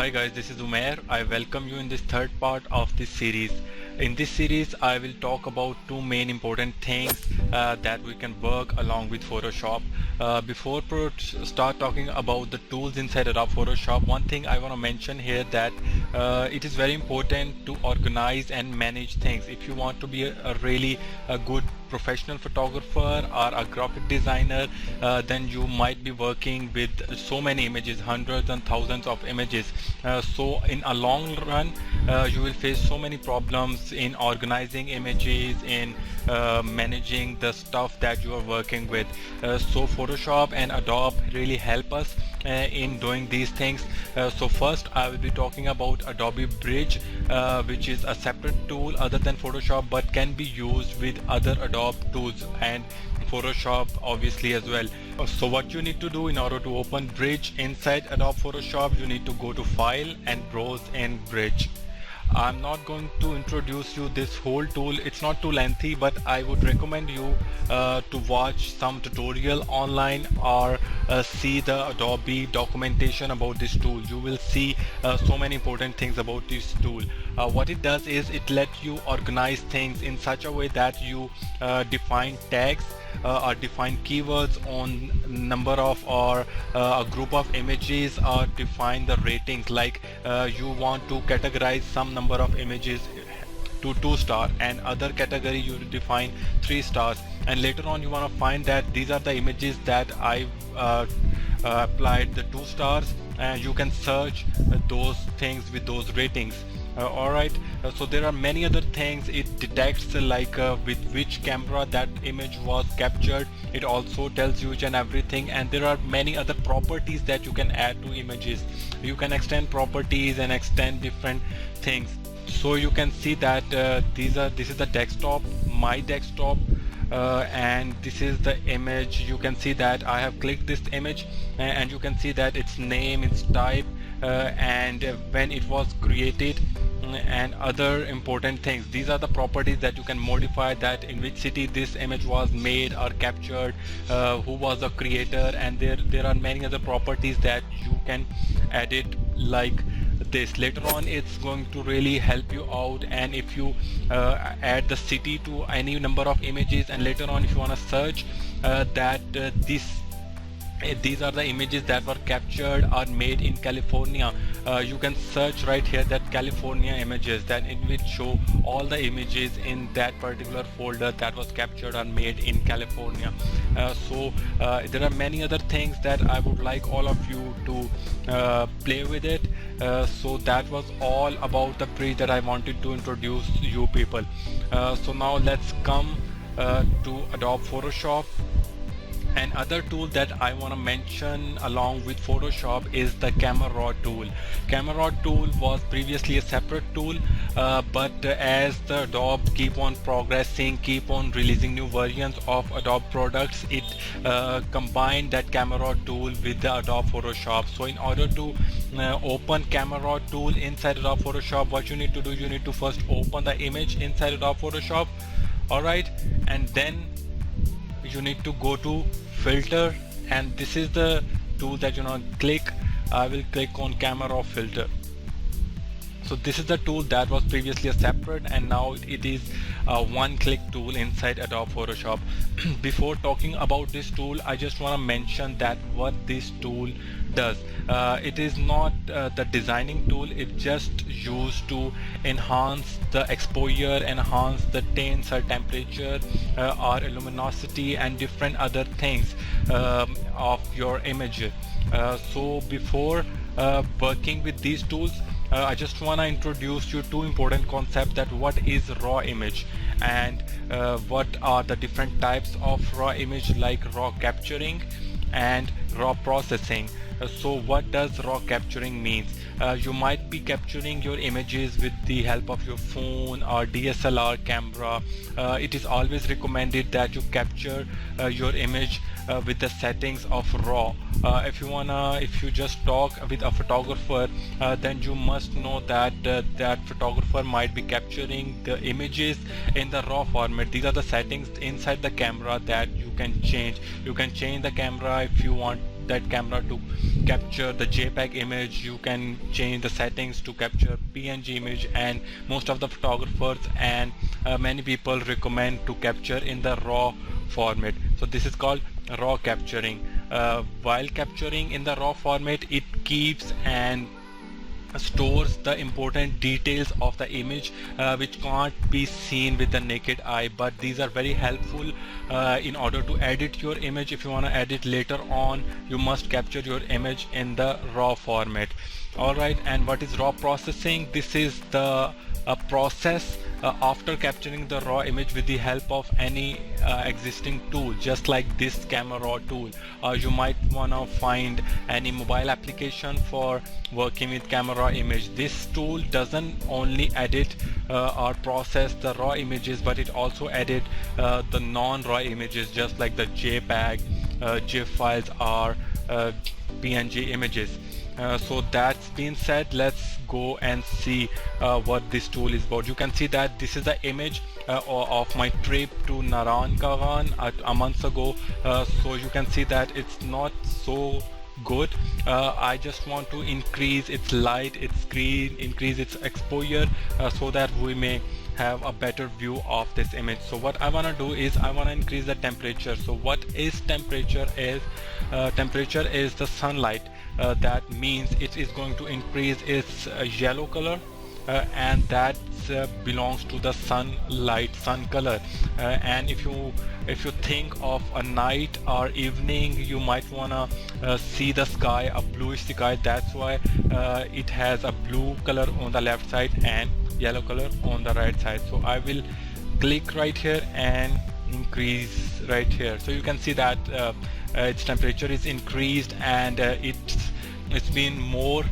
Hi guys, this is Umair. I welcome you in this third part of this series. In this series, I will talk about two main important things that we can work along with Photoshop. Before start talking about the tools inside Adobe Photoshop, one thing I want to mention here that it is very important to organize and manage things. If you want to be a really good professional photographer or a graphic designer, then you might be working with so many images, hundreds and thousands of images. So in a long run, you will face so many problems in organizing images, in managing the stuff that you are working with. So Photoshop and Adobe really help us in doing these things. So first I will be talking about Adobe Bridge, which is a separate tool other than Photoshop but can be used with other Adobe tools and Photoshop obviously as well. So what you need to do in order to open Bridge inside Adobe Photoshop, you need to go to File and browse in Bridge. I'm not going to introduce you this whole tool. It's not too lengthy, but I would recommend you to watch some tutorial online or see the Adobe documentation about this tool. You will see so many important things about this tool. What it does is it lets you organize things in such a way that you define tags or define keywords on number of or a group of images, or define the ratings, like you want to categorize some number of images to 2-star and other category you define 3 stars, and later on you want to find that these are the images that I applied the 2 stars, and you can search those things with those ratings. Alright, so there are many other things. It detects like with which camera that image was captured. It also tells you each and everything, and there are many other properties that you can add to images. You can extend properties and extend different things. So you can see that this is the desktop, my desktop, and this is the image. You can see that I have clicked this image, and you can see that its name, its type, and when it was created, and other important things. These are the properties that you can modify, that in which city this image was made or captured, who was the creator, and there are many other properties that you can edit like this. Later on it's going to really help you out, and if you add the city to any number of images, and later on if you want to search that these are the images that were captured or made in California, you can search right here that California images, that it will show all the images in that particular folder that was captured or made in California. So there are many other things that I would like all of you to play with it. So that was all about the Bridge that I wanted to introduce you people. So now let's come to Adobe Photoshop. Another tool that I want to mention along with Photoshop is the Camera Raw tool. Camera Raw tool was previously a separate tool, but as the Adobe keep on progressing, keep on releasing new versions of Adobe products, it combined that Camera Raw tool with the Adobe Photoshop. So in order to open Camera Raw tool inside Adobe Photoshop, what you need to do, you need to first open the image inside Adobe Photoshop, alright, and then you need to go to filter, and this is the tool that you know click. I will click on Camera Raw filter. So this is the tool that was previously a separate, and now it is a one-click tool inside Adobe Photoshop. Before talking about this tool, I just want to mention that what this tool does. It is not the designing tool. It's just used to enhance the exposure, enhance the tints or temperature or luminosity and different other things of your image. So before working with these tools, I just want to introduce you two important concepts, that what is raw image and what are the different types of raw image, like raw capturing and raw processing. So what does raw capturing means? You might be capturing your images with the help of your phone or DSLR camera. It is always recommended that you capture your image with the settings of raw. If you just talk with a photographer, then you must know that that photographer might be capturing the images in the raw format. These are the settings inside the camera that you can change. You can change the camera if you want that camera to capture the JPEG image. You can change the settings to capture PNG image, and most of the photographers and many people recommend to capture in the raw format. So this is called raw capturing. While capturing in the raw format, it keeps and stores the important details of the image which can't be seen with the naked eye, but these are very helpful in order to edit your image. If you want to edit later on, you must capture your image in the raw format. Alright, and what is raw processing? This is the process after capturing the raw image with the help of any existing tool, just like this camera raw tool. You might want to find any mobile application for working with camera raw image. This tool doesn't only edit or process the raw images, but it also edit the non-raw images, just like the JPEG, GIF files, or PNG images. So that's been said, let's go and see what this tool is about. You can see that this is the image of my trip to Naran a month ago. So you can see that it's not so good. I just want to increase its light, its screen, increase its exposure so that we may have a better view of this image. So what I want to do is I want to increase the temperature. So what is temperature is temperature is the sunlight. That means it is going to increase its yellow color, and that belongs to the sunlight, sun color. And if you think of a night or evening, you might wanna see the sky, a bluish sky. That's why it has a blue color on the left side and yellow color on the right side. So I will click right here and increase right here. So you can see that its temperature is increased, and it's been more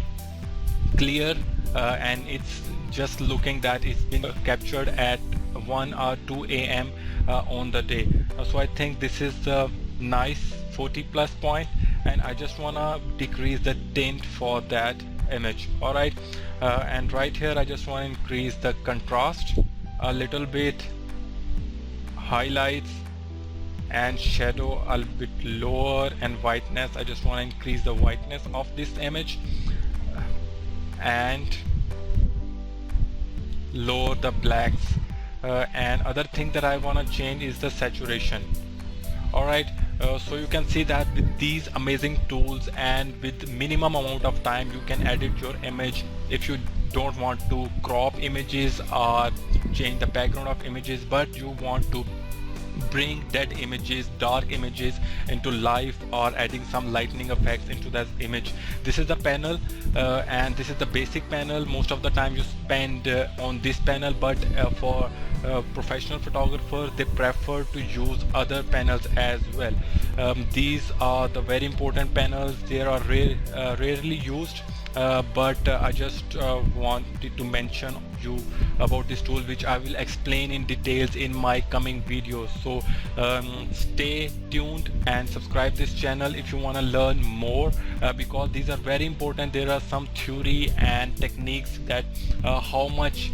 clear, and it's just looking that it's been captured at 1 or 2 a.m. On the day. So I think this is a nice 40 plus point, and I just wanna decrease the tint for that image. Alright, and right here I just want to increase the contrast a little bit, highlights and shadow a bit lower, and whiteness, I just want to increase the whiteness of this image, and lower the blacks. And other thing that I want to change is the saturation. Alright, so you can see that with these amazing tools and with minimum amount of time you can edit your image. If you don't want to crop images or change the background of images, but you want to bring dead images, dark images into life, or adding some lightning effects into that image, this is the panel, and this is the basic panel. Most of the time you spend on this panel, but for professional photographers, they prefer to use other panels as well. These are the very important panels. They are rarely used, but I just wanted to mention you about this tool, which I will explain in details in my coming videos. So stay tuned and subscribe this channel if you want to learn more, because these are very important. There are some theory and techniques that how much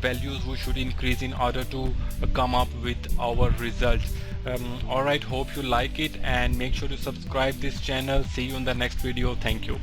values we should increase in order to come up with our results. Alright, hope you like it, and make sure to subscribe this channel. See you in the next video. Thank you.